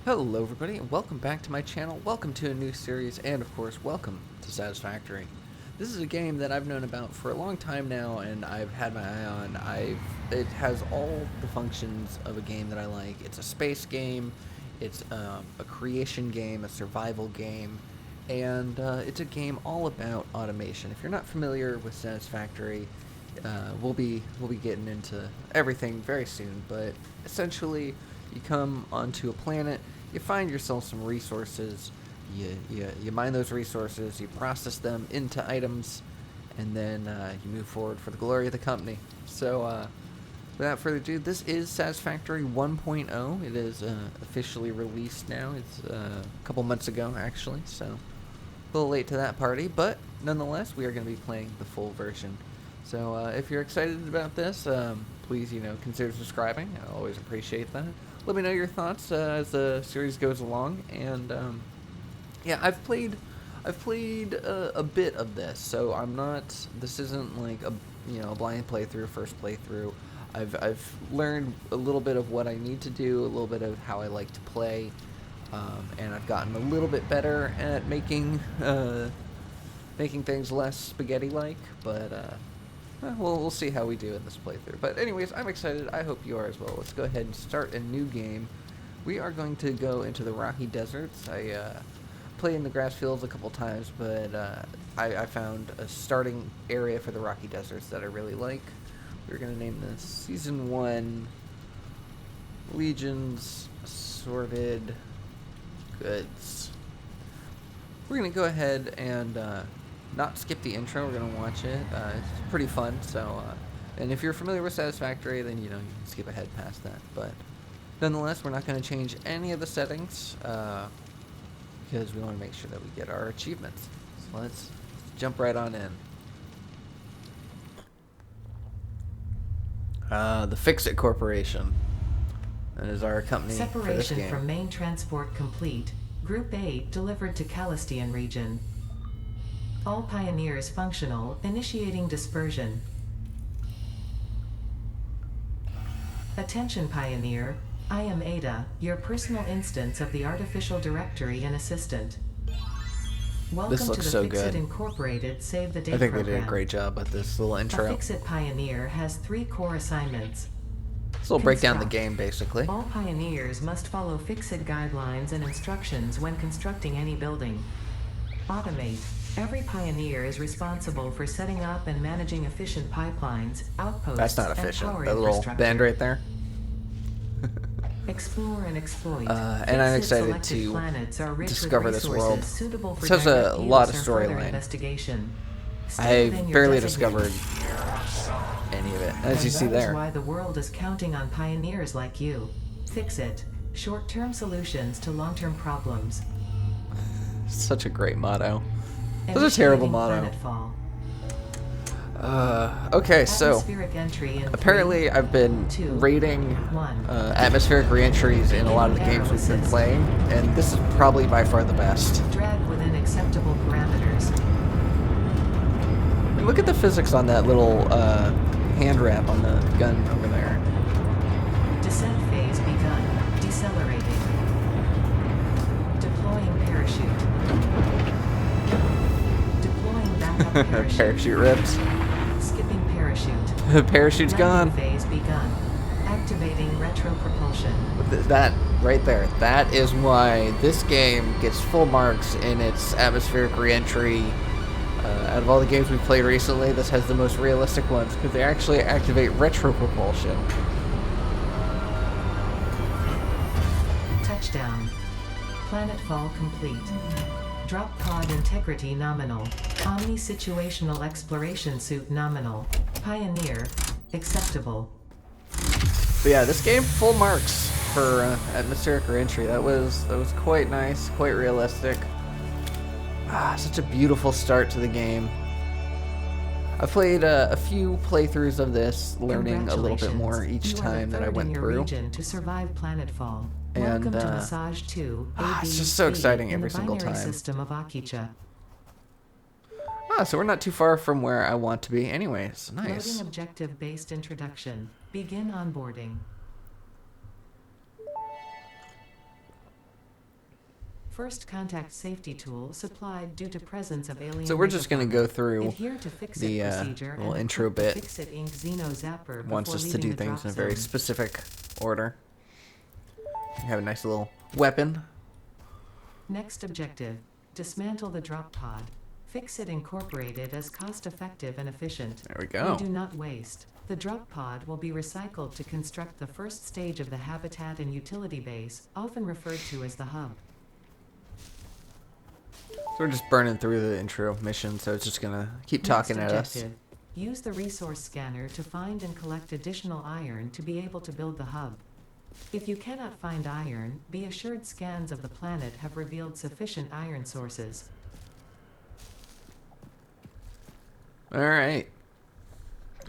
Hello everybody and welcome back to my channel, welcome to a new series, and of course welcome to Satisfactory. This is a game that I've known about for a long time now and I've had my eye on. It has all the functions of a game that I like. It's a space game, it's a creation game, a survival game, and it's a game all about automation. If you're not familiar with Satisfactory, we'll be getting into everything very soon, but essentially you come onto a planet, you find yourself some resources, you mine those resources, you process them into items, and then you move forward for the glory of the company. So without further ado, this is Satisfactory 1.0. It is officially released now. It's a couple months ago, actually, so a little late to that party, but nonetheless, we are going to be playing the full version. So if you're excited about this, please, consider subscribing. I always appreciate that. Let me know your thoughts as the series goes along, and yeah, I've played a bit of this, so I'm not. This isn't like a blind playthrough, first playthrough. I've learned a little bit of what I need to do, a little bit of how I like to play, and I've gotten a little bit better at making things less spaghetti-like, but. We'll see how we do in this playthrough. But anyways, I'm excited. I hope you are as well. Let's go ahead and start a new game. We are going to go into the Rocky Deserts. I played in the grass fields a couple times, but I found a starting area for the Rocky Deserts that I really like. We're going to name this Season 1 Legions Assorted Goods. We're going to go ahead and not skip the intro. We're going to watch it. It's pretty fun. So, and if you're familiar with Satisfactory, then you can skip ahead past that. But nonetheless, we're not going to change any of the settings because we want to make sure that we get our achievements. So let's jump right on in. The FICSIT Corporation. That is our company for this Separation game. from main transport complete. Group 8 delivered to Calistian region. All pioneers functional, initiating dispersion. Attention Pioneer, I am Ada, your personal instance of the artificial directory and assistant. Welcome This looks to the so FICSIT good. Incorporated Save the Day I think program. they did a great job with this little A intro. FICSIT Pioneer has 3 core assignments. This will break down the Construct. game, basically. All pioneers must follow FICSIT guidelines and instructions when constructing any building. Automate. Every pioneer is responsible for setting up and managing efficient pipelines, outposts, That's not and efficient. power That little infrastructure. bend right there. Explore and exploit. And I'm FICSIT excited selected to planets are rich discover with this resources world. suitable for This has a direct lot use of or further storyline. investigation. Stay within I've your barely designated- discovered any of it, as And you see that is there. why the world is counting on pioneers like you. FICSIT. Short-term solutions to long-term problems. Such a great motto. That's a terrible motto. Planetfall. Okay, so Atmospheric entry in apparently 3, I've been 2, rating 1. atmospheric reentries in a lot of the games we've been playing, and this is probably by far the best. Drag within acceptable parameters. And look at the physics on that little hand wrap on the gun over there. Descent phase begun. Decelerating. Deploying parachute. Deploying backup parachute. Parachute rips. Skipping parachute. Parachute's gone. Landing phase begun. Activating retro propulsion. That right there. That is why this game gets full marks in its atmospheric reentry. Out of all the games we've played recently, this has the most realistic ones because they actually activate retro propulsion. Touchdown. Planetfall complete. Drop pod integrity nominal. Omni-situational exploration suit nominal. Pioneer. Acceptable. But yeah, this game full marks for atmospheric reentry. That was quite nice, quite realistic. Such a beautiful start to the game. I played a few playthroughs of this, learning a little bit more each time that I went through. Region to survive planetfall. And, Welcome to Massage 2. it's just so exciting in every the single binary time. System of Akicha. So we're not too far from where I want to be anyways. Nice. Loading objective-based introduction. Begin onboarding. First contact safety tool supplied due to presence of alien. So we're just going to go through Adhere to FICSIT the procedure little and intro equip the bit. FICSIT Inc. Xeno Zapper Wants before us to leaving do the things drop in a very zone. specific order. We have a nice little weapon. Next objective, dismantle the drop pod. FICSIT Incorporated is cost-effective and efficient. There we go. We do not waste. The drop pod will be recycled to construct the first stage of the habitat and utility base, often referred to as the hub. So we're just burning through the intro mission, so it's just going to keep talking at us. Use the resource scanner to find and collect additional iron to be able to build the hub. If you cannot find iron, be assured scans of the planet have revealed sufficient iron sources. Alright.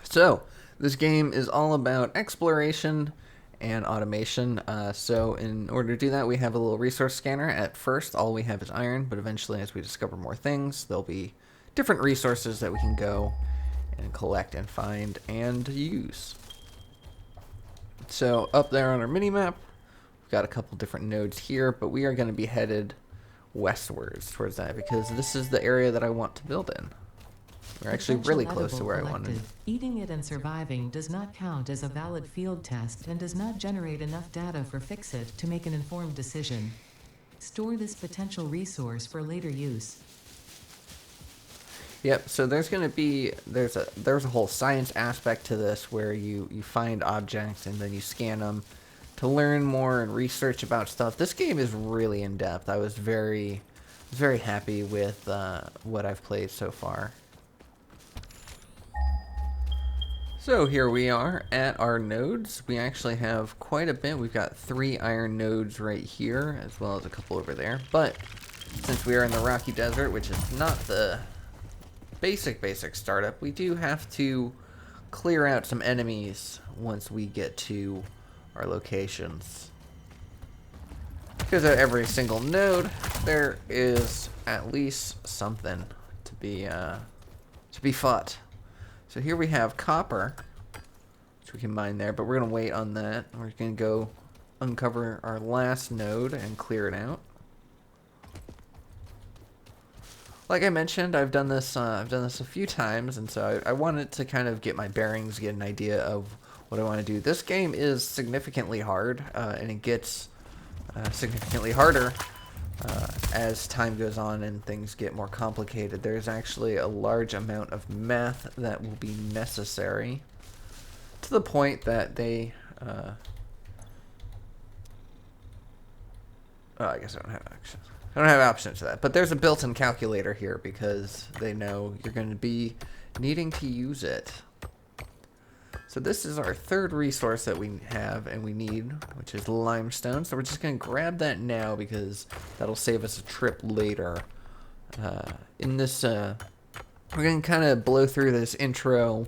So, this game is all about exploration and automation. So in order to do that, we have a little resource scanner. At first, all we have is iron, but eventually as we discover more things, there'll be different resources that we can go and collect and find and use. So up there on our mini-map, we've got a couple different nodes here, but we are going to be headed westwards towards that because this is the area that I want to build in. We're actually really close to where I wanted. Eating it and surviving does not count as a valid field test and does not generate enough data for FICSIT to make an informed decision. Store this potential resource for later use. Yep, so there's going to be, there's a whole science aspect to this where you find objects and then you scan them to learn more and research about stuff. This game is really in-depth. I was very happy with what I've played so far. So here we are at our nodes. We actually have quite a bit. We've got 3 iron nodes right here, as well as a couple over there. But since we are in the Rocky Desert, which is not the basic startup, we do have to clear out some enemies once we get to our locations. Because at every single node, there is at least something to be fought. So here we have copper, which we can mine there, but we're going to wait on that. We're going to go uncover our last node and clear it out. Like I mentioned, I've done this a few times, and so I wanted to kind of get my bearings, get an idea of what I want to do. This game is significantly hard, and it gets significantly harder as time goes on and things get more complicated. There's actually a large amount of math that will be necessary to the point that they I guess I don't have options. I don't have options to that, but there's a built-in calculator here because they know you're going to be needing to use it. So this is our third resource that we have and we need, which is limestone. So we're just going to grab that now because that'll save us a trip later. In this, we're going to kind of blow through this intro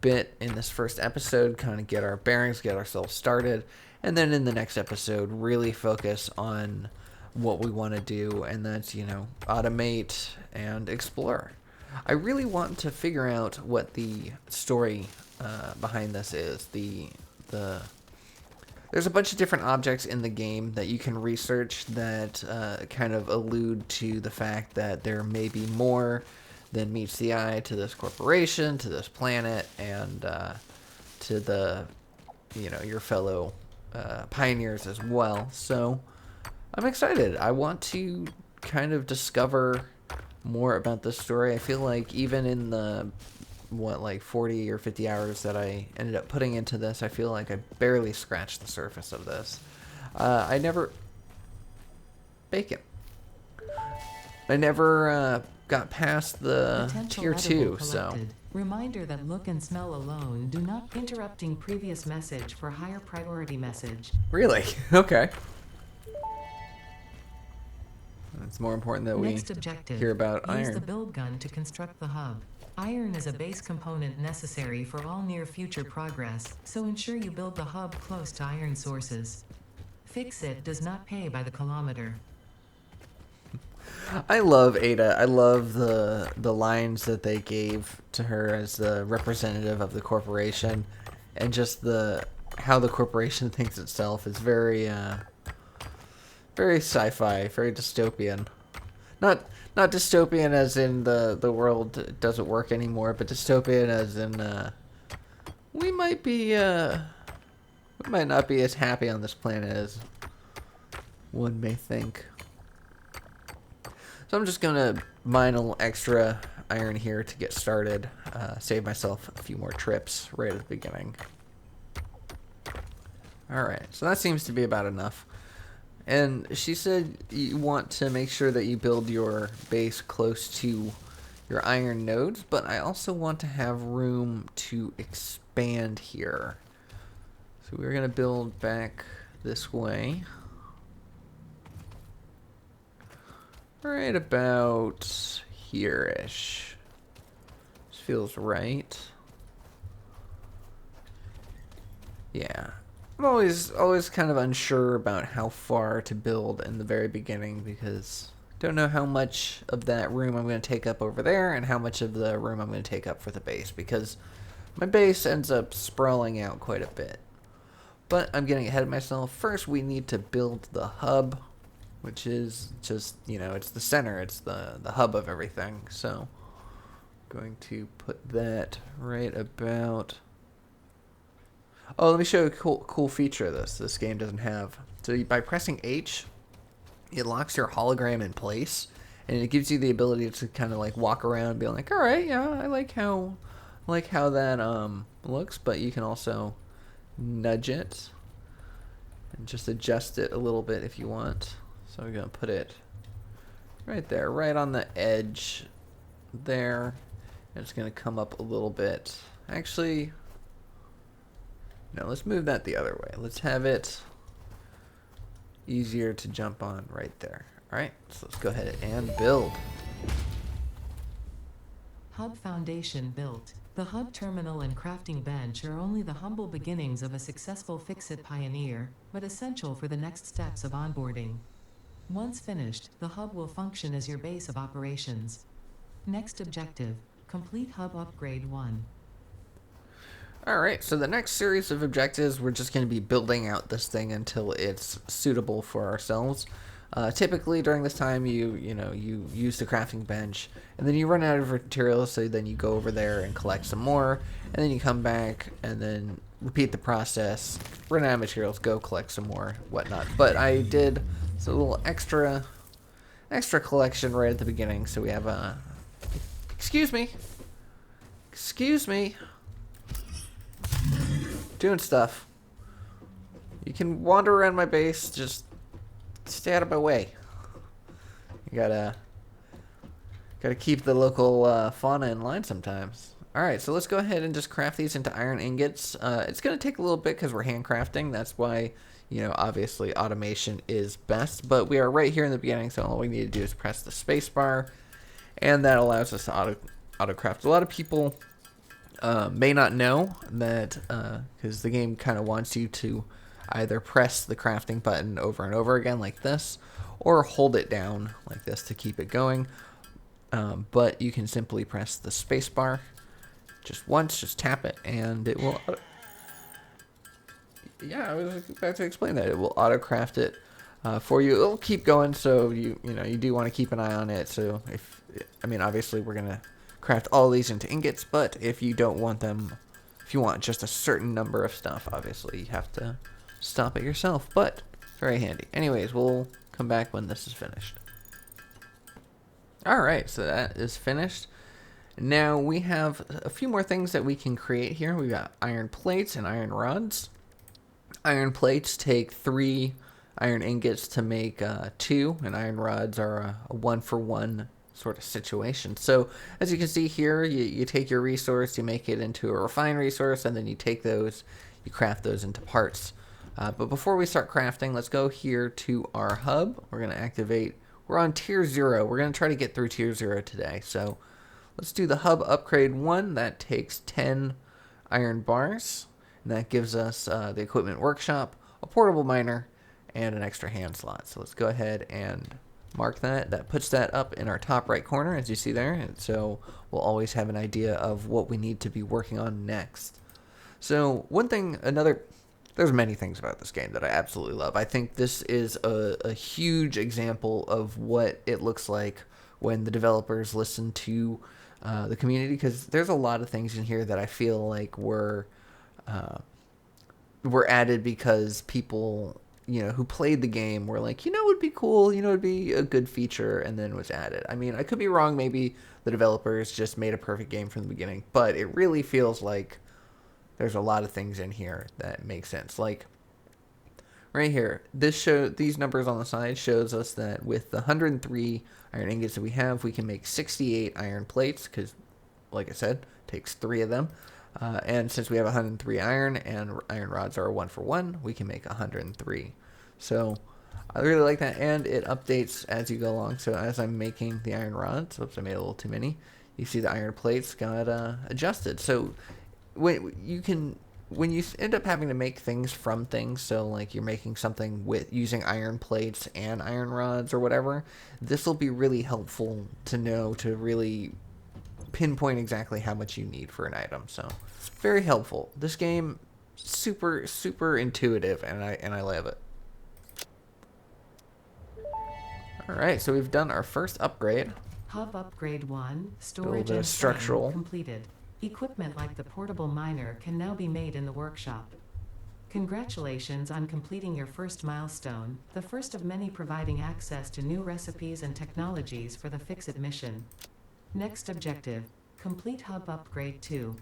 bit in this first episode, kind of get our bearings, get ourselves started, and then in the next episode, really focus on what we want to do, and that's, you know, automate and explore. I really want to figure out what the story behind this is. There's a bunch of different objects in the game that you can research that kind of allude to the fact that there may be more than meets the eye to this corporation, to this planet, and to the, you know, your fellow pioneers as well. So I'm excited. I want to kind of discover more about this story. I feel like even in the 40 or 50 hours that I ended up putting into this, I feel like I barely scratched the surface of this. I never got past the tier 2, so reminder that look and smell alone do not interrupting previous message for higher priority message. Really? Okay. It's more important that we hear about iron. Use the build gun to construct the hub. Iron is a base component necessary for all near future progress, so ensure you build the hub close to iron sources. FICSIT does not pay by the kilometer. I love Ada. I love the lines that they gave to her as the representative of the corporation, and just how the corporation thinks itself is very very sci-fi, very dystopian. Not not dystopian as in the world doesn't work anymore, but dystopian as in we might be we might not be as happy on this planet as one may think. So I'm just gonna mine a little extra iron here to get started. Save myself a few more trips right at the beginning. Alright, so that seems to be about enough. And she said you want to make sure that you build your base close to your iron nodes, but I also want to have room to expand here. So we're going to build back this way. Right about here-ish. This feels right. Yeah. I'm always kind of unsure about how far to build in the very beginning because I don't know how much of that room I'm going to take up over there and how much of the room I'm going to take up for the base because my base ends up sprawling out quite a bit. But I'm getting ahead of myself. First, we need to build the hub, which is just, you know, it's the center. It's the hub of everything. So I'm going to put that right about... Oh, let me show you a cool feature of this. This game doesn't have. So by pressing H, it locks your hologram in place, and it gives you the ability to kind of like walk around and be like, all right, yeah, I like how that looks. But you can also nudge it and just adjust it a little bit if you want. So we're gonna put it right there, right on the edge there, and it's gonna come up a little bit. Actually. No, let's move that the other way. Let's have it easier to jump on right there. Alright, so let's go ahead and build. Hub foundation built. The hub terminal and crafting bench are only the humble beginnings of a successful FICSIT pioneer, but essential for the next steps of onboarding. Once finished, the hub will function as your base of operations. Next objective, complete hub upgrade 1. Alright, so the next series of objectives, we're just going to be building out this thing until it's suitable for ourselves. Typically during this time you use the crafting bench and then you run out of materials, so then you go over there and collect some more, and then you come back and then repeat the process, run out of materials, go collect some more, whatnot. But I did a little extra collection right at the beginning, so we have a... Excuse me! Doing stuff. You can wander around my base, just stay out of my way. You gotta keep the local fauna in line sometimes. Alright, so let's go ahead and just craft these into iron ingots. It's gonna take a little bit because we're handcrafting. That's why, you know, obviously automation is best. But we are right here in the beginning, so all we need to do is press the space bar, and that allows us to auto craft. A lot of people may not know that because the game kind of wants you to either press the crafting button over and over again like this, or hold it down like this to keep it going. But you can simply press the space bar just once, just tap it, and it will... Yeah, I was about to explain that. It will auto-craft it for you. It'll keep going, so you do want to keep an eye on it. So obviously we're going to craft all these into ingots, but if you don't want them, if you want just a certain number of stuff, obviously you have to stop it yourself, but very handy. Anyways, we'll come back when this is finished. Alright, so that is finished. Now we have a few more things that we can create here. We've got iron plates and iron rods. Iron plates take 3 iron ingots to make 2, and iron rods are a 1-for-1 sort of situation. So as you can see here, you take your resource, you make it into a refined resource, and then you take those, you craft those into parts. But before we start crafting, let's go here to our hub. We're going to activate, we're on tier 0. We're going to try to get through tier 0 today. So let's do the hub upgrade 1. That takes 10 iron bars, and that gives us the equipment workshop, a portable miner, and an extra hand slot. So let's go ahead and mark that. That puts that up in our top right corner, as you see there, and so we'll always have an idea of what we need to be working on next. So another there's many things about this game that I absolutely love. I think this is a huge example of what it looks like when the developers listen to the community, because there's a lot of things in here that I feel like were added because people, who played the game were like, it would be cool, it would be a good feature, and then was added. I mean, I could be wrong. Maybe the developers just made a perfect game from the beginning, but it really feels like there's a lot of things in here that make sense. Like right here, these numbers on the side shows us that with the 103 iron ingots that we have, we can make 68 iron plates, because, like I said, it takes 3 of them. And since we have 103 iron and iron rods are a 1-for-1, we can make 103. So I really like that, and it updates as you go along. So as I'm making the iron rods, oops, I made a little too many. You see the iron plates got adjusted. So when you end up having to make things from things, so like you're making something with using iron plates and iron rods or whatever, this will be really helpful to know, to really pinpoint exactly how much you need for an item. So very helpful. This game, super intuitive, and I love it. All right, so we've done our first upgrade. Hub upgrade 1, A storage little bit of and structural. frame completed. Equipment like the portable miner can now be made in the workshop. Congratulations on completing your first milestone, the first of many providing access to new recipes and technologies for the FICSIT mission. Next objective, complete Hub upgrade 2.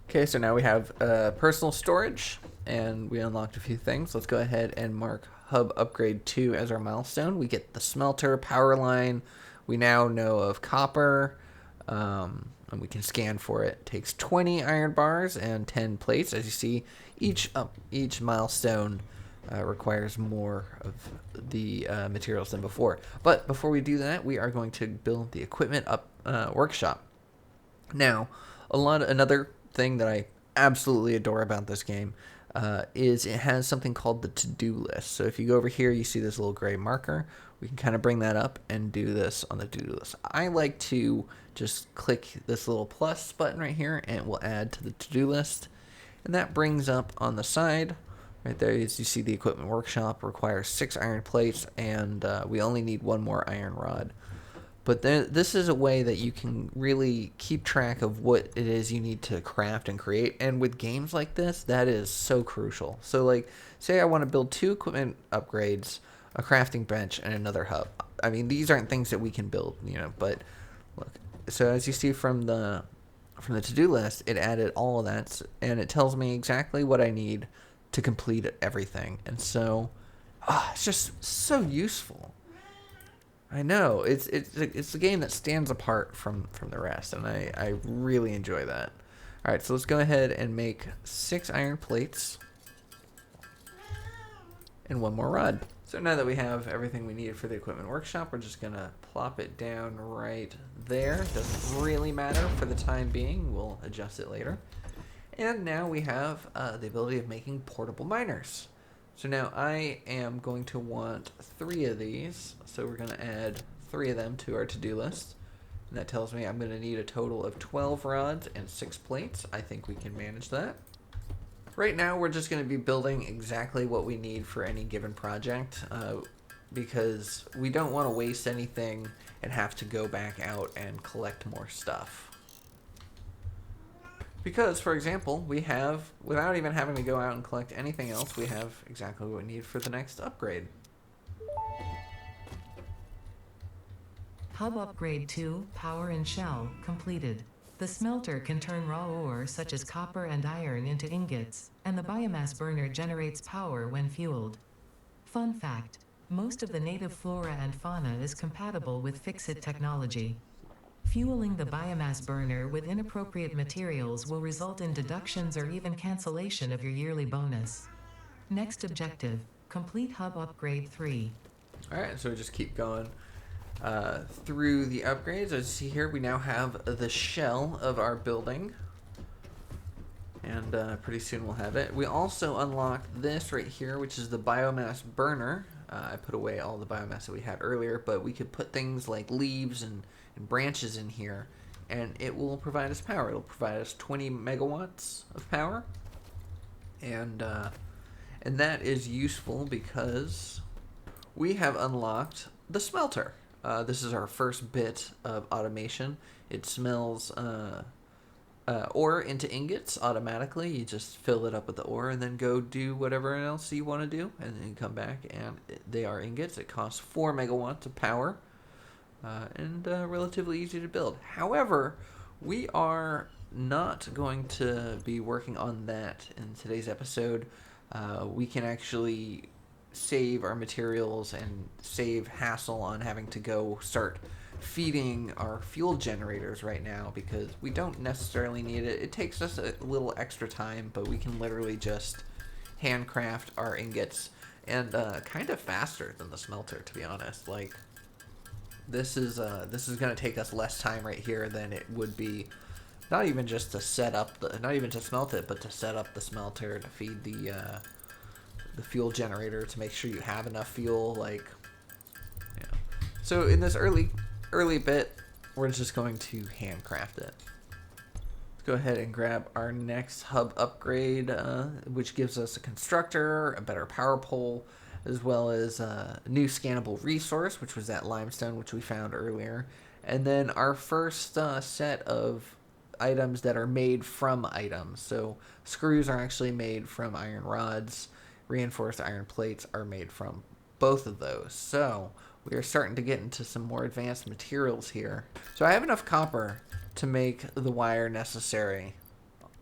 Okay, so now we have personal storage, and we unlocked a few things. Let's go ahead and mark Hub Upgrade 2 as our milestone. We get the smelter, power line. We now know of copper, and we can scan for it. It takes 20 iron bars and 10 plates. As you see, each milestone requires more of the materials than before. But before we do that, we are going to build the equipment workshop. Now, another thing that I absolutely adore about this game is it has something called the to-do list. So if you go over here, you see this little gray marker. We can kind of bring that up and do this on the to-do list. I like to just click this little plus button right here, and it will add to the to-do list. And that brings up on the side, right there, as you see, the equipment workshop requires 6 iron plates, and we only need 1 more iron rod. But this is a way that you can really keep track of what it is you need to craft and create. And with games like this, that is so crucial. So like, say I want to build 2 equipment upgrades, a crafting bench, and another hub. I mean, these aren't things that we can build, but look. So as you see from the to-do list, it added all of that, and it tells me exactly what I need to complete everything. And so, it's just so useful. I know, it's a game that stands apart from the rest, and I really enjoy that. All right, so let's go ahead and make 6 iron plates and 1 more rod. So now that we have everything we need for the equipment workshop, we're just gonna plop it down right there. Doesn't really matter for the time being. We'll adjust it later. And now we have the ability of making portable miners. So now I am going to want 3 of these. So we're going to add 3 of them to our to-do list. And that tells me I'm going to need a total of 12 rods and 6 plates. I think we can manage that. Right now we're just going to be building exactly what we need for any given project, because we don't want to waste anything and have to go back out and collect more stuff. Because, for example, we have, without even having to go out and collect anything else, we have exactly what we need for the next upgrade. Hub upgrade 2, power and shell, completed. The smelter can turn raw ore such as copper and iron into ingots, and the biomass burner generates power when fueled. Fun fact, most of the native flora and fauna is compatible with FICSIT technology. Fueling the biomass burner with inappropriate materials will result in deductions or even cancellation of your yearly bonus. Next objective, complete Hub upgrade 3. Alright, so we just keep going through the upgrades. As you see here, we now have the shell of our building, and pretty soon we'll have it. We also unlocked this right here, which is the biomass burner. I put away all the biomass that we had earlier, but we could put things like leaves and branches in here, and it will provide us power. It'll provide us 20 megawatts of power. and that is useful because we have unlocked the smelter. This is our first bit of automation. It smells ore into ingots automatically. You just fill it up with the ore and then go do whatever else you want to do, and then come back and they are ingots. It costs 4 megawatts of power, and relatively easy to build. However, we are not going to be working on that in today's episode. We can actually save our materials and save hassle on having to go start feeding our fuel generators right now, because we don't necessarily need it. It takes us a little extra time, but we can literally just handcraft our ingots, and kind of faster than the smelter, to be honest. Like, this is going to take us less time right here than it would be, not even just to set up not even to smelt it, but to set up the smelter, to feed the fuel generator, to make sure you have enough fuel. Like, yeah. So in this early bit, we're just going to handcraft it. Let's go ahead and grab our next hub upgrade, which gives us a constructor, a better power pole, as well as a new scannable resource, which was that limestone which we found earlier. And then our first set of items that are made from items. So screws are actually made from iron rods. Reinforced iron plates are made from both of those. So we are starting to get into some more advanced materials here. So I have enough copper to make the wire necessary.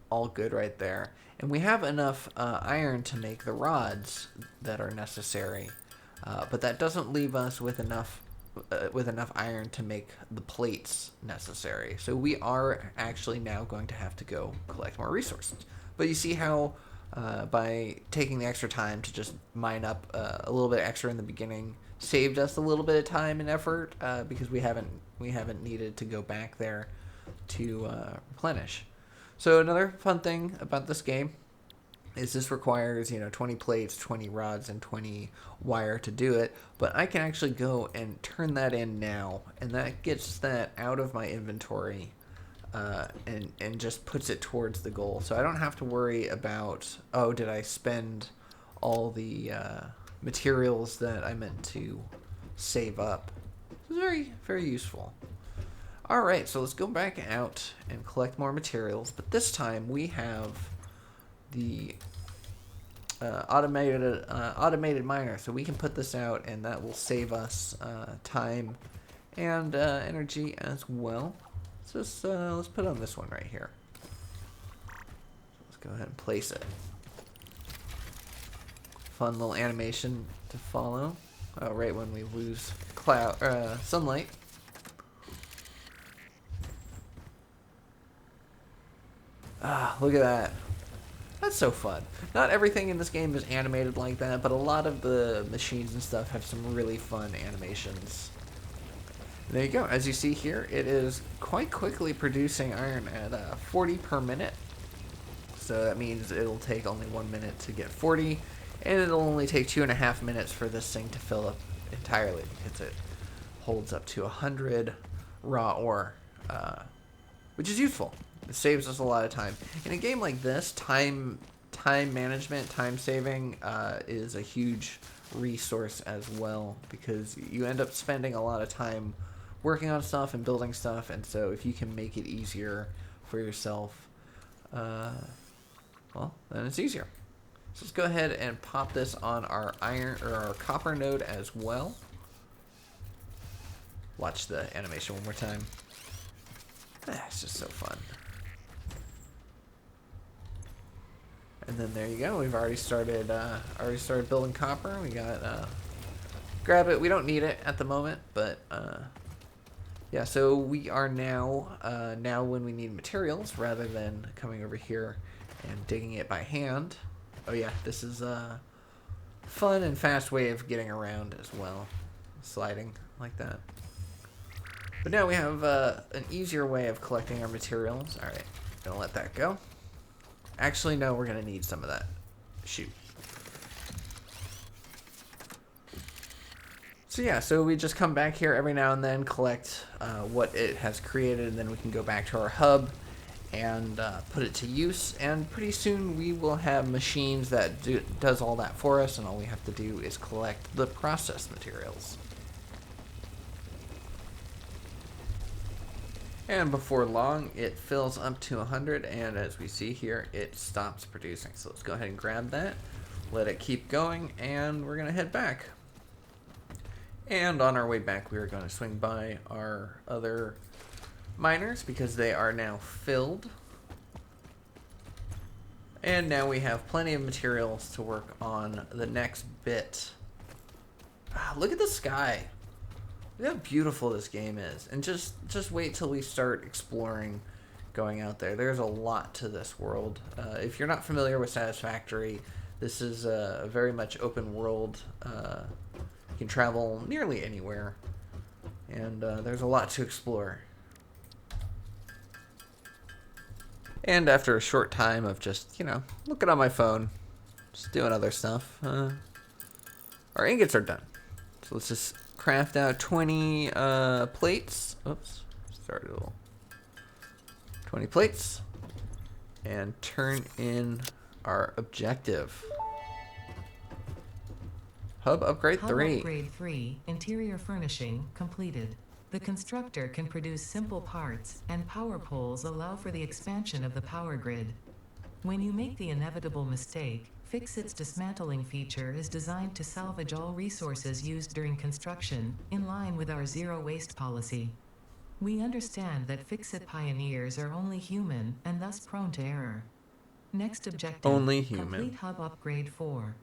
All good right there. And we have enough iron to make the rods that are necessary. But that doesn't leave us with enough iron to make the plates necessary. So we are actually now going to have to go collect more resources. But you see how by taking the extra time to just mine up a little bit extra in the beginning saved us a little bit of time and effort, because we haven't needed to go back there to replenish. So another fun thing about this game is this requires 20 plates, 20 rods, and 20 wire to do it, but I can actually go and turn that in now, and that gets that out of my inventory and just puts it towards the goal. So I don't have to worry about, oh, did I spend all the materials that I meant to save up. It's very, very useful. Alright, so let's go back out and collect more materials, but this time we have the automated miner, so we can put this out, and that will save us time and energy as well. So let's put on this one right here. Let's go ahead and place it. Fun little animation to follow. Oh, right when we lose sunlight. Ah, look at that. That's so fun. Not everything in this game is animated like that, but a lot of the machines and stuff have some really fun animations. There you go. As you see here, it is quite quickly producing iron at 40 per minute. So that means it'll take only 1 minute to get 40, and it'll only take 2.5 minutes for this thing to fill up entirely, because it holds up to 100 raw ore, which is useful. It saves us a lot of time. In a game like this, time management, time saving is a huge resource as well, because you end up spending a lot of time working on stuff and building stuff, and so if you can make it easier for yourself, well, then it's easier. So let's go ahead and pop this on our iron or our copper node as well. Watch the animation one more time. It's just so fun. And then there you go. We've already started building copper. We got grab it. We don't need it at the moment, but yeah. So we are now when we need materials, rather than coming over here and digging it by hand. Oh yeah, this is a fun and fast way of getting around as well, sliding like that. But now we have an easier way of collecting our materials. All right, gonna let that go. Actually, no, we're gonna need some of that. Shoot. So yeah, so we just come back here every now and then, collect what it has created, and then we can go back to our hub and put it to use, and pretty soon we will have machines that does all that for us, and all we have to do is collect the processed materials. And before long, it fills up to 100, and as we see here, it stops producing. So let's go ahead and grab that, let it keep going, and we're going to head back. And on our way back, we are going to swing by our other miners because they are now filled. And now we have plenty of materials to work on the next bit. Look at the sky. Look how beautiful this game is. And just wait till we start exploring, going out there. There's a lot to this world. If you're not familiar with Satisfactory, this is a very much open world. You can travel nearly anywhere. And there's a lot to explore. And after a short time of just, looking on my phone, just doing other stuff, our ingots are done. So let's just craft out 20 plates. Oops, started a little. 20 plates. And turn in our objective. Hub upgrade 3. Hub upgrade 3, interior furnishing, completed. The constructor can produce simple parts, and power poles allow for the expansion of the power grid. When you make the inevitable mistake, FICSIT's dismantling feature is designed to salvage all resources used during construction, in line with our zero waste policy. We understand that FICSIT pioneers are only human, and thus prone to error. Next objective, only human. Complete hub upgrade 4.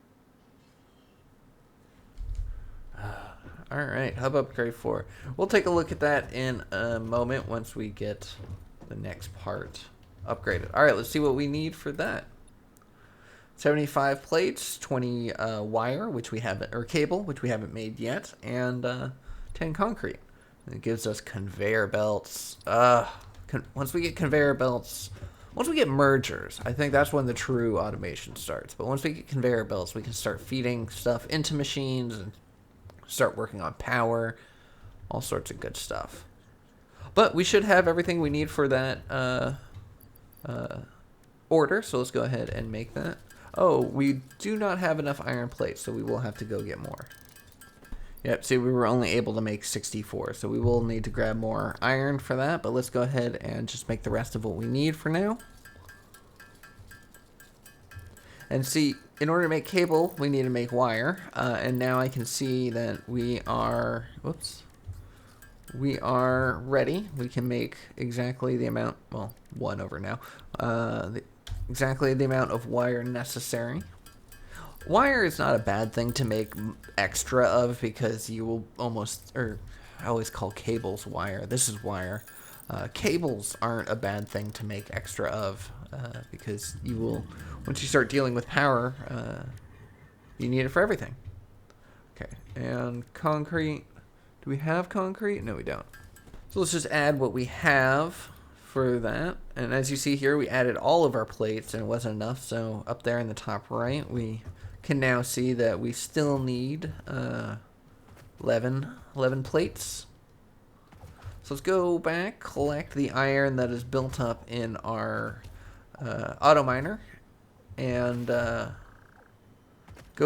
Alright, hub upgrade 4. We'll take a look at that in a moment once we get the next part upgraded. Alright, let's see what we need for that. 75 plates, 20 wire, which we haven't, or cable, which we haven't made yet, and 10 concrete. And it gives us conveyor belts. Once we get conveyor belts, once we get mergers, I think that's when the true automation starts. But once we get conveyor belts, we can start feeding stuff into machines and start working on power, all sorts of good stuff. But we should have everything we need for that order, so let's go ahead and make that. Oh, we do not have enough iron plates, so we will have to go get more. Yep, see, we were only able to make 64, so we will need to grab more iron for that, but let's go ahead and just make the rest of what we need for now. And see, in order to make cable, we need to make wire, and now I can see that we are, we are ready. We can make exactly the amount, well, 1 over now, exactly the amount of wire necessary. Wire is not a bad thing to make extra of because you will almost, or I always call cables wire. This is wire. Cables aren't a bad thing to make extra of because you will, once you start dealing with power, you need it for everything. Okay, and concrete. Do we have concrete? No, we don't. So let's just add what we have for that. And as you see here, we added all of our plates and it wasn't enough. So up there in the top right, we can now see that we still need 11 plates. So let's go back, collect the iron that is built up in our auto miner, and go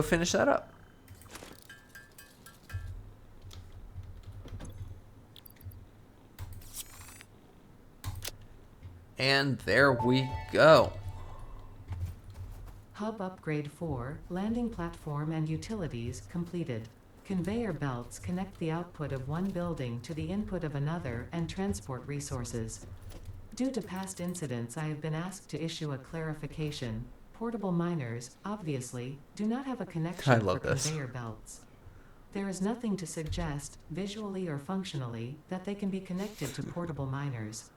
finish that up. And there we go. Hub upgrade 4, landing platform and utilities completed. Conveyor belts connect the output of one building to the input of another and transport resources. Due to past incidents, I have been asked to issue a clarification. Portable miners, obviously, do not have a connection for conveyor belts. There is nothing to suggest, visually or functionally, that they can be connected to portable miners.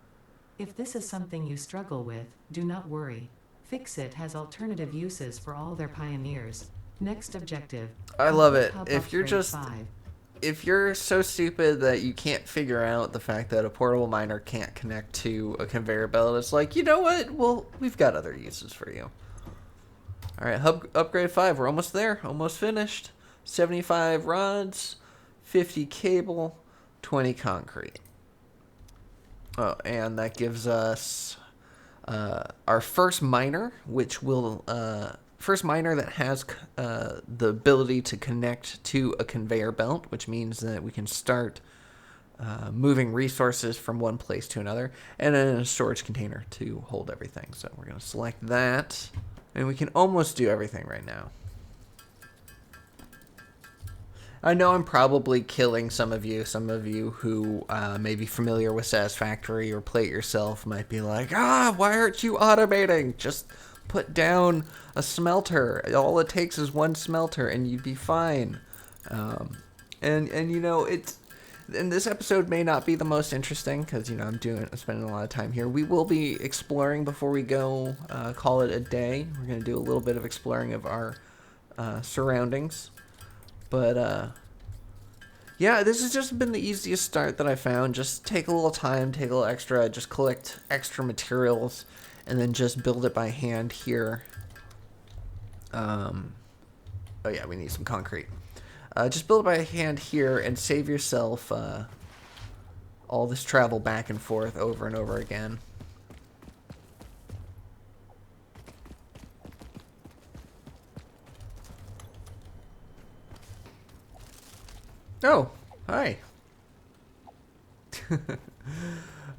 If this is something you struggle with, do not worry. FICSIT has alternative uses for all their pioneers. Next objective. I love it. If you're so stupid that you can't figure out the fact that a portable miner can't connect to a conveyor belt, it's like, you know what? Well, we've got other uses for you. All right, hub upgrade 5. We're almost there. Almost finished. 75 rods, 50 cable, 20 concrete. Oh, and that gives us our first miner, which will first miner that has the ability to connect to a conveyor belt, which means that we can start moving resources from one place to another, and then a storage container to hold everything. So we're going to select that, and we can almost do everything right now. I know I'm probably killing some of you. Some of you who may be familiar with Satisfactory or play it yourself might be like, why aren't you automating? Just put down a smelter. All it takes is one smelter and you'd be fine. And you know, and this episode may not be the most interesting because, you know, I'm spending a lot of time here. We will be exploring before we go call it a day. We're going to do a little bit of exploring of our surroundings. But, yeah, this has just been the easiest start that I found. Just take a little time, take a little extra, just collect extra materials, and then just build it by hand here. Oh, yeah, we need some concrete. Just build it by hand here and save yourself all this travel back and forth over and over again. Oh, hi. This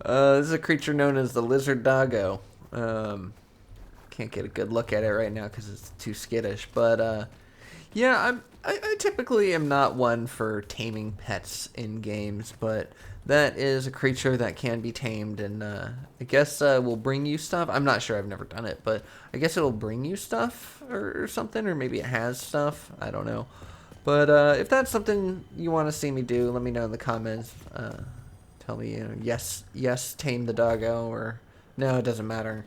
is a creature known as the lizard doggo. Can't get a good look at it right now because it's too skittish. But yeah, I typically am not one for taming pets in games, but that is a creature that can be tamed, and I guess will bring you stuff. I'm not sure. I've never done it, but I guess it'll bring you stuff or something, or maybe it has stuff. I don't know. But if that's something you want to see me do, let me know in the comments. Tell me, you know, yes, tame the doggo, or no, it doesn't matter.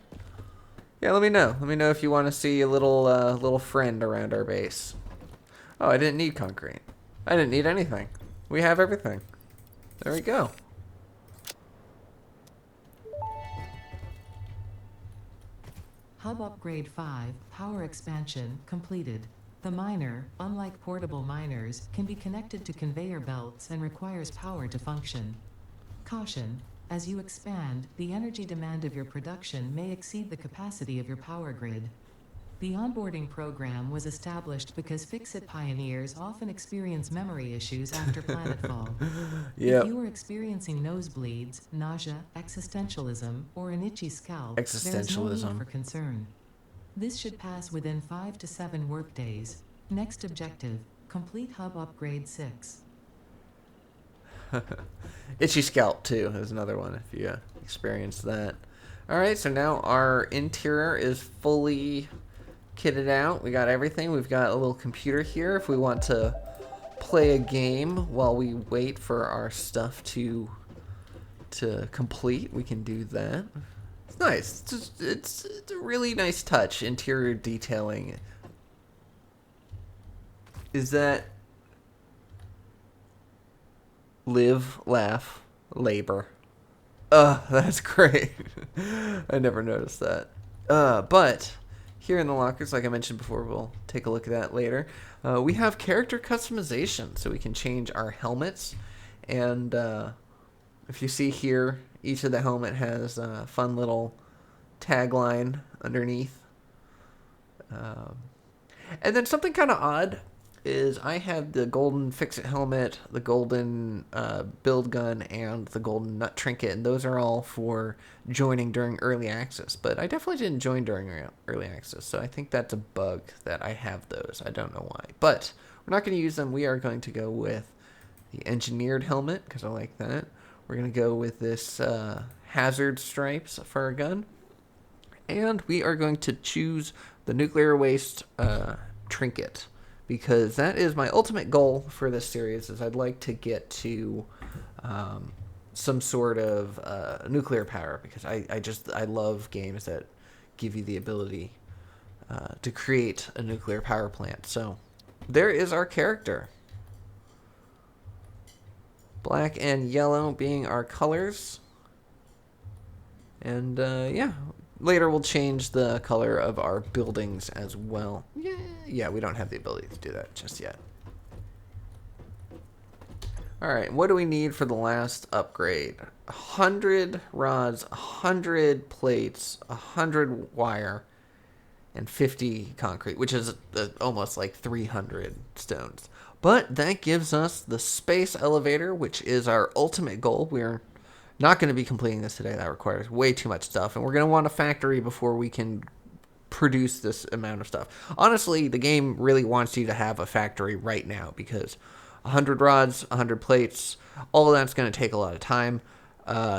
Yeah, let me know. Let me know if you want to see a little friend around our base. Oh, I didn't need concrete. I didn't need anything. We have everything. There we go. Hub Upgrade 5, Power Expansion, completed. The miner, unlike portable miners, can be connected to conveyor belts and requires power to function. Caution: as you expand, the energy demand of your production may exceed the capacity of your power grid. The onboarding program was established because FICSIT pioneers often experience memory issues after planetfall. Yep. If you are experiencing nosebleeds, nausea, existentialism, or an itchy scalp, there is no need for concern. This should pass within 5 to 7 workdays. Next objective: complete Hub Upgrade 6. Itchy scalp too is another one if you experience that. Alright, so now our interior is fully kitted out. We got everything. We've got a little computer here if we want to play a game while we wait for our stuff to complete. We can do that. It's nice. It's a really nice touch. Interior detailing. Is that live, laugh, labor? That's great. I never noticed that. But here in the lockers, like I mentioned before, we'll take a look at that later. We have character customization, so we can change our helmets. And if you see here, each of the helmet has a fun little tagline underneath. And then something kind of odd is I have the golden FICSIT helmet, the golden build gun, and the golden nut trinket, and those are all for joining during early access. But I definitely didn't join during early access, so I think that's a bug that I have those. I don't know why. But we're not going to use them. We are going to go with the engineered helmet, because I like that. We're going to go with this hazard stripes for our gun. And we are going to choose the nuclear waste trinket, because that is my ultimate goal for this series. Is I'd like to get to some sort of nuclear power, because I love games that give you the ability to create a nuclear power plant. So there is our character. Black and yellow being our colors. And yeah, later we'll change the color of our buildings as well. Yeah, we don't have the ability to do that just yet. Alright, what do we need for the last upgrade? 100 rods, 100 plates, 100 wire, and 50 concrete, which is almost like 300 stones. But that gives us the space elevator, which is our ultimate goal. We're not going to be completing this today. That requires way too much stuff. And we're going to want a factory before we can produce this amount of stuff. Honestly, the game really wants you to have a factory right now because 100 rods, 100 plates, all of that's going to take a lot of time.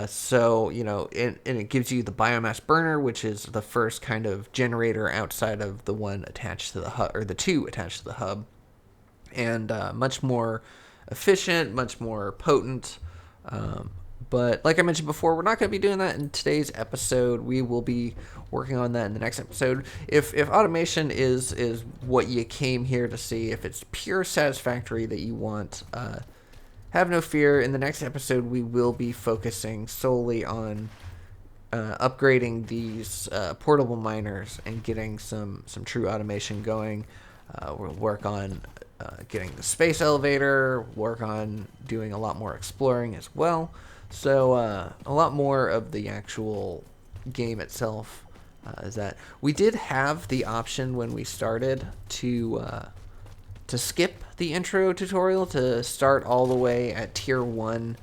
So, you know, and it gives you the biomass burner, which is the first kind of generator outside of the one attached to the hub, or the two attached to the hub. And much more efficient, much more potent. But like I mentioned before, we're not going to be doing that in today's episode. We will be working on that in the next episode. If automation is what you came here to see, if it's pure satisfactory that you want, have no fear. In the next episode, we will be focusing solely on upgrading these portable miners and getting some true automation going. We'll work on getting the space elevator, work on doing a lot more exploring as well. So a lot more of the actual game itself is that we did have the option when we started to skip the intro tutorial, to start all the way at tier 1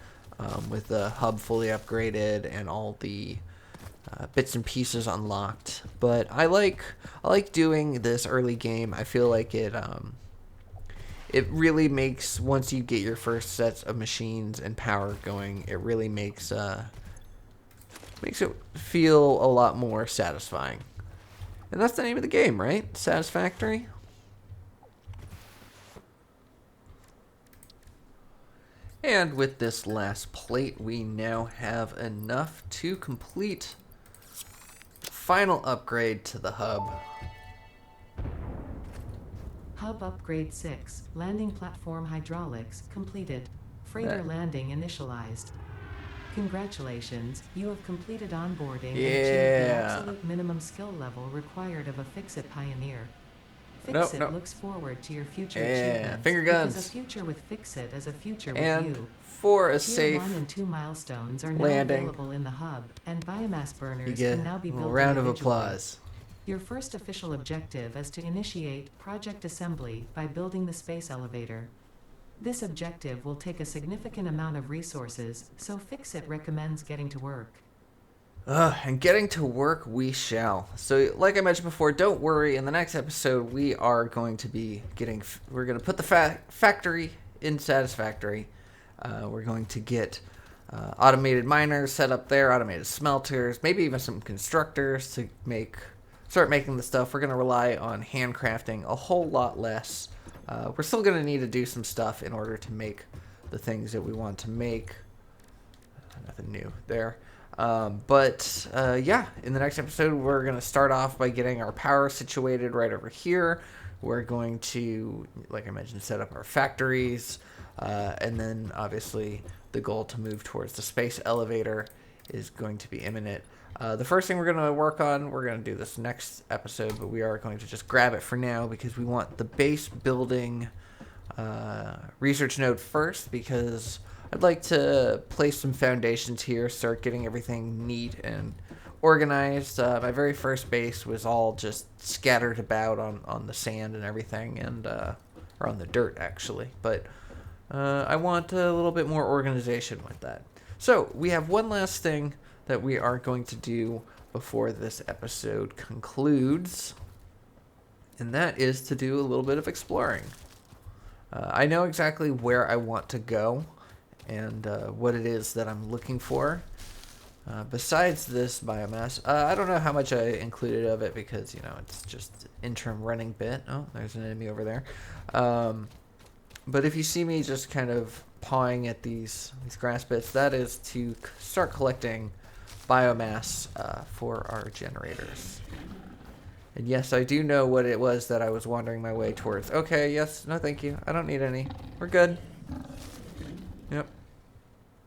with the hub fully upgraded and all the bits and pieces unlocked. But I like doing this early game. I feel like it really makes, once you get your first sets of machines and power going, it really makes it feel a lot more satisfying. And that's the name of the game, right? Satisfactory? And with this last plate, we now have enough to complete the final upgrade to the hub. Hub Upgrade 6, Landing Platform Hydraulics, completed. Freighter landing initialized. Congratulations, you have completed onboarding and achieved the absolute minimum skill level required of a FICSIT pioneer. FICSIT looks forward to your future achievements. Finger guns. Because a future with FICSIT is a future and with you. For a Tier safe 1 and 2 milestones are now landing, available in the hub, and biomass burners you get can now be a built round of individually. applause. Your first official objective is to initiate project assembly by building the space elevator. This objective will take a significant amount of resources, so FICSIT recommends getting to work. And getting to work we shall. So, like I mentioned before, don't worry. In the next episode, we are going to be we're going to put the factory in Satisfactory. We're going to get automated miners set up there, automated smelters, maybe even some constructors to start making the stuff. We're going to rely on handcrafting a whole lot less. We're still going to need to do some stuff in order to make the things that we want to make. Nothing new there. But yeah, in the next episode, we're going to start off by getting our power situated right over here. We're going to, like I mentioned, set up our factories. And then, obviously, the goal to move towards the space elevator is going to be imminent. The first thing we're going to work on, we're going to do this next episode, but we are going to just grab it for now because we want the base building research node first, because I'd like to place some foundations here, start getting everything neat and organized. My very first base was all just scattered about on the sand and everything, and or on the dirt, actually. But I want a little bit more organization with that. So we have one last thing that we are going to do before this episode concludes, and that is to do a little bit of exploring. I know exactly where I want to go and what it is that I'm looking for. Besides this biomass, I don't know how much I included of it because, you know, it's just interim running bit. Oh, there's an enemy over there. But if you see me just kind of pawing at these grass bits, that is to start collecting biomass for our generators. And yes, I do know what it was that I was wandering my way towards. Okay, yes, no thank you. I don't need any. We're good. Yep.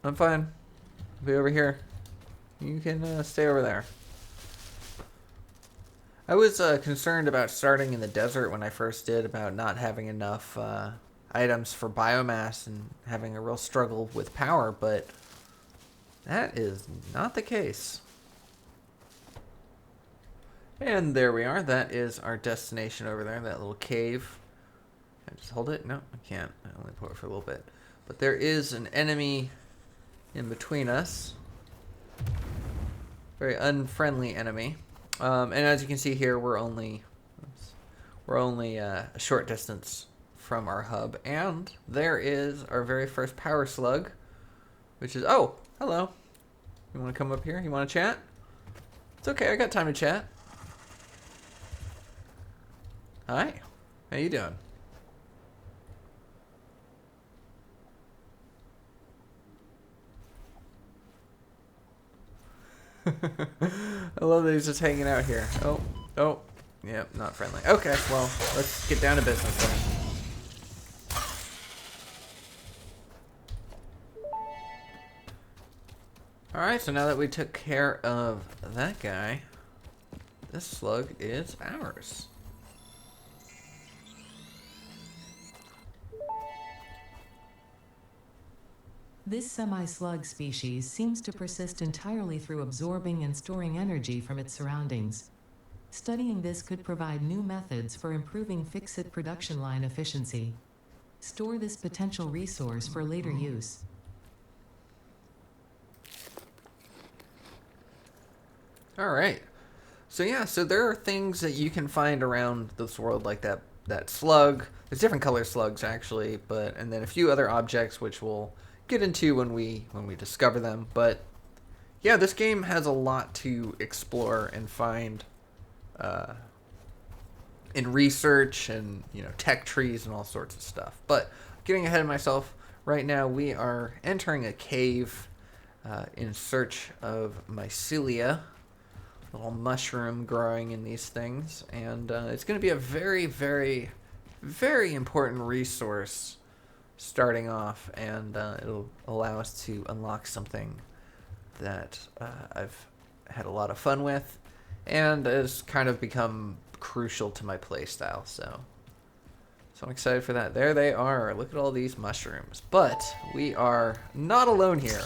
I'm fine. I'll be over here. You can stay over there. I was concerned about starting in the desert when I first did, about not having enough. I items for biomass and having a real struggle with power, but that is not the case. And there we are. That is our destination over there, that little cave. Can I just hold it? No, I can't. I only put it for a little bit. But there is an enemy in between us. Very unfriendly enemy. And as you can see here, we're only a short distance from our hub. And there is our very first power slug, which is... Oh, hello. You want to come up here? You want to chat? It's okay. I got time to chat. Hi. How you doing? I love that he's just hanging out here. Oh. Yep, not friendly. Okay, well, let's get down to business then. Alright, so now that we took care of that guy, this slug is ours. This semi-slug species seems to persist entirely through absorbing and storing energy from its surroundings. Studying this could provide new methods for improving FICSIT production line efficiency. Store this potential resource for later use. Alright. So yeah, so there are things that you can find around this world like that slug. There's different color slugs actually, and then a few other objects which we'll get into when we discover them. But yeah, this game has a lot to explore and find in research and tech trees and all sorts of stuff. But getting ahead of myself, right now we are entering a cave in search of mycelia, little mushroom growing in these things, and it's going to be a very, very, very important resource starting off, and it'll allow us to unlock something that I've had a lot of fun with and has kind of become crucial to my playstyle. So I'm excited for that. There they are. Look at all these mushrooms. But we are not alone here.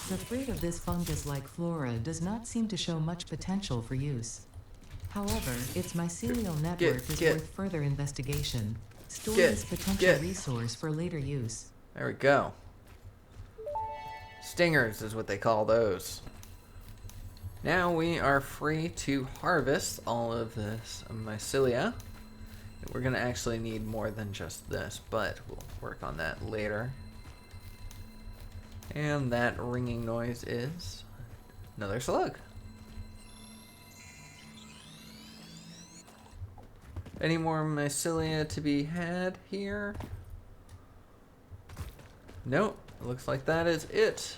The fruit of this fungus-like flora does not seem to show much potential for use. However, its mycelial network is worth further investigation. Store this potential resource for later use. There we go. Stingers is what they call those. Now we are free to harvest all of this mycelia. We're going to actually need more than just this, but we'll work on that later. And that ringing noise is another slug. Any more mycelia to be had here? Nope. Looks like that is it.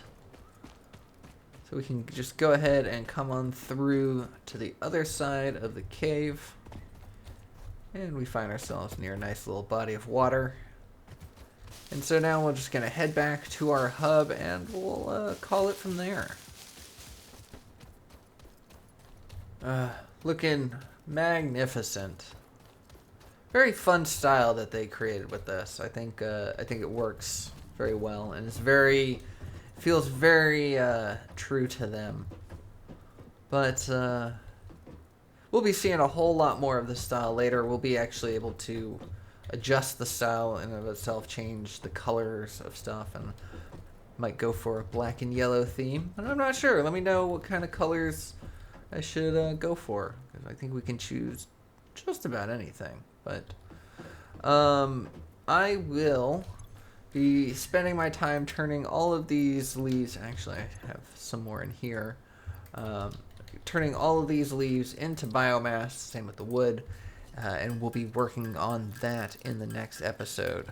So we can just go ahead and come on through to the other side of the cave. And we find ourselves near a nice little body of water. And so now we're just going to head back to our hub and we'll call it from there. Looking magnificent. Very fun style that they created with this. I think it works very well, and feels very true to them. But we'll be seeing a whole lot more of this style later. We'll be actually able to adjust the style in and of itself, change the colors of stuff, and might go for a black and yellow theme. And I'm not sure. Let me know what kind of colors I should go for, because I think we can choose just about anything. But I will be spending my time turning all of these leaves, actually I have some more in here, turning all of these leaves into biomass, same with the wood, and we'll be working on that in the next episode.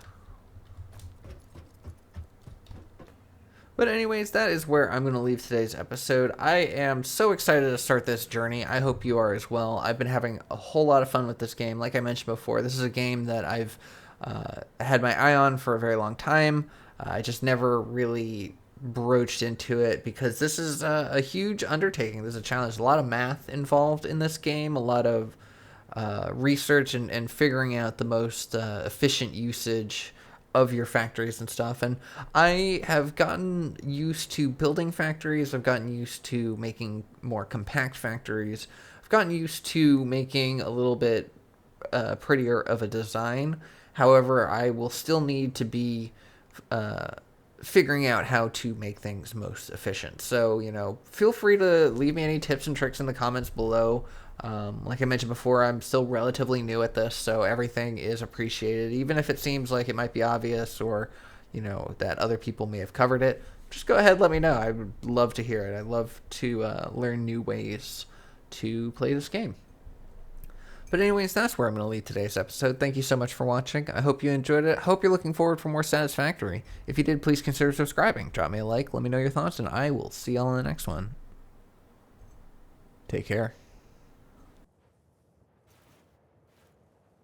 But anyways, that is where I'm going to leave today's episode. I am so excited to start this journey. I hope you are as well. I've been having a whole lot of fun with this game. Like I mentioned before, this is a game that I've had my eye on for a very long time. I just never really broached into it because this is a huge undertaking. There's a challenge. A lot of math involved in this game, a lot of research and figuring out the most efficient usage of your factories and stuff. And I have gotten used to building factories. I've gotten used to making more compact factories. I've gotten used to making a little bit prettier of a design. However, I will still need to be figuring out how to make things most efficient. So, feel free to leave me any tips and tricks in the comments below. Like I mentioned before, I'm still relatively new at this, so everything is appreciated. Even if it seems like it might be obvious or, that other people may have covered it, just go ahead, let me know. I would love to hear it. I love to learn new ways to play this game. But anyways, that's where I'm going to leave today's episode. Thank you so much for watching. I hope you enjoyed it. I hope you're looking forward for more Satisfactory. If you did, please consider subscribing. Drop me a like, let me know your thoughts, and I will see y'all in the next one. Take care.